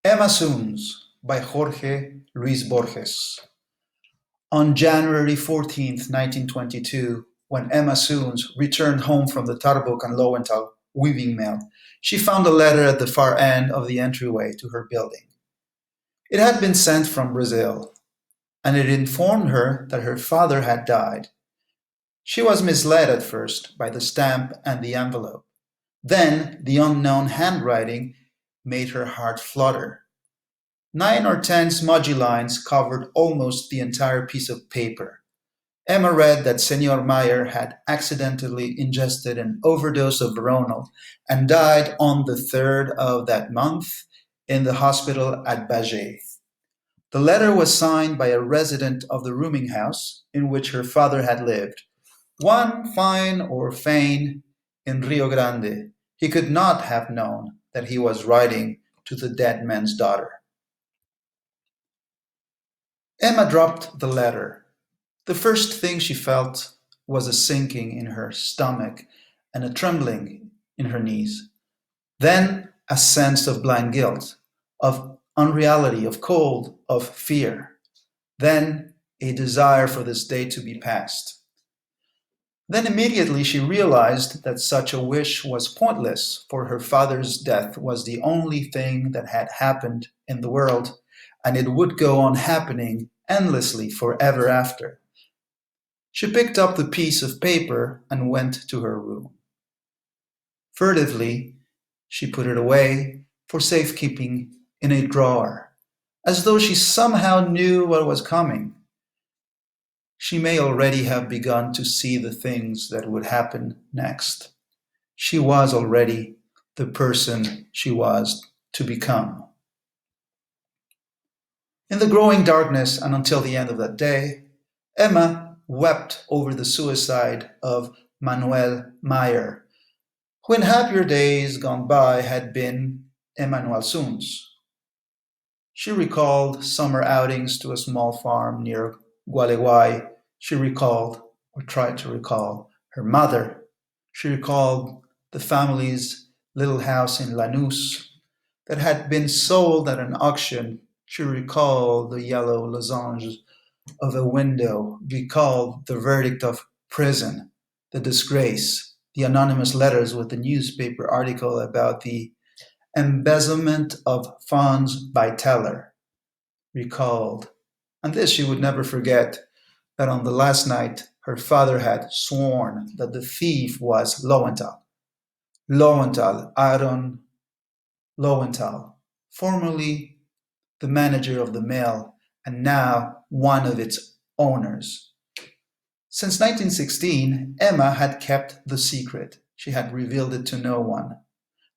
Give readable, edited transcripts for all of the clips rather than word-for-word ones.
Emma Zunz by Jorge Luis Borges. On January 14th, 1922, when Emma Zunz returned home from the Tarbuk and Lowenthal weaving mill, she found a letter at the far end of the entryway to her building. It had been sent from Brazil, and it informed her that her father had died. She was misled at first by the stamp and the envelope. Then the unknown handwriting made her heart flutter. 9 or 10 smudgy lines covered almost the entire piece of paper. Emma read that Senor Meyer had accidentally ingested an overdose of veronal and died on the 3rd of that month in the hospital at Bagé. The letter was signed by a resident of the rooming house in which her father had lived. One fine or fein in Rio Grande. He could not have known that he was writing to the dead man's daughter. Emma dropped the letter. The first thing she felt was a sinking in her stomach and a trembling in her knees. Then a sense of blind guilt, of unreality, of cold, of fear. Then a desire for this day to be past. Then immediately she realized that such a wish was pointless, for her father's death was the only thing that had happened in the world, and it would go on happening endlessly forever after. She picked up the piece of paper and went to her room. Furtively, she put it away for safekeeping in a drawer, as though she somehow knew what was coming. She may already have begun to see the things that would happen next. She was already the person she was to become. In the growing darkness and until the end of that day, Emma wept over the suicide of Manuel Meyer, who in happier days gone by had been Emmanuel Zunz. She recalled summer outings to a small farm near Gualeguay. She recalled, or tried to recall, her mother. She recalled the family's little house in Lanús that had been sold at an auction. She recalled the yellow lozenges of a window, recalled the verdict of prison, the disgrace, the anonymous letters with the newspaper article about the embezzlement of funds by Teller. Recalled, and this she would never forget, that on the last night her father had sworn that the thief was Lowenthal. Lowenthal, Aaron Lowenthal, formerly the manager of the mill and now one of its owners. Since 1916, Emma had kept the secret. She had revealed it to no one,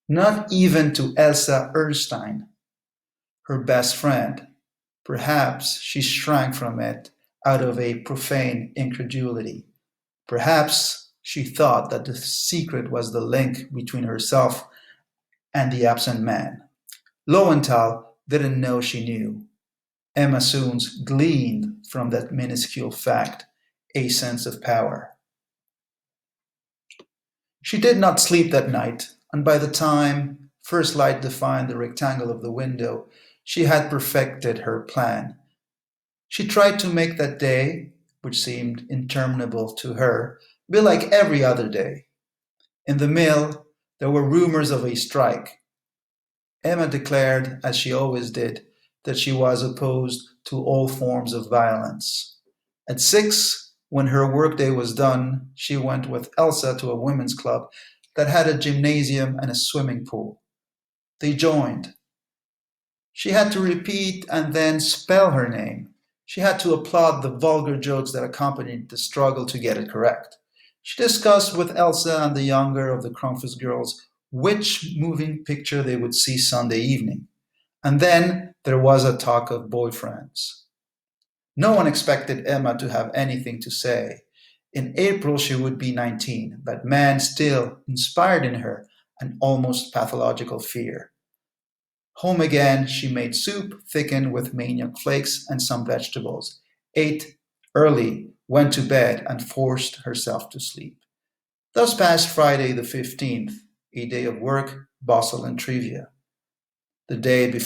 not even to Elsa Erstein, her best friend. Perhaps she shrank from it out of a profane incredulity. Perhaps she thought that the secret was the link between herself and the absent man. Lowenthal didn't know she knew. Emma Zunz gleaned from that minuscule fact a sense of power. She did not sleep that night, and by the time first light defined the rectangle of the window, she had perfected her plan. She tried to make that day, which seemed interminable to her, be like every other day. In the mill, there were rumors of a strike. Emma declared, as she always did, that she was opposed to all forms of violence. At 6, when her workday was done, she went with Elsa to a women's club that had a gymnasium and a swimming pool. They joined. She had to repeat and then spell her name. She had to applaud the vulgar jokes that accompanied the struggle to get it correct. She discussed with Elsa and the younger of the Kronfus girls which moving picture they would see Sunday evening. And then there was a talk of boyfriends. No one expected Emma to have anything to say. In April she would be 19, but man still inspired in her an almost pathological fear. Home again, she made soup thickened with manioc flakes and some vegetables, ate early, went to bed, and forced herself to sleep. Thus passed Friday the 15th, a day of work, bustle, and trivia. The day before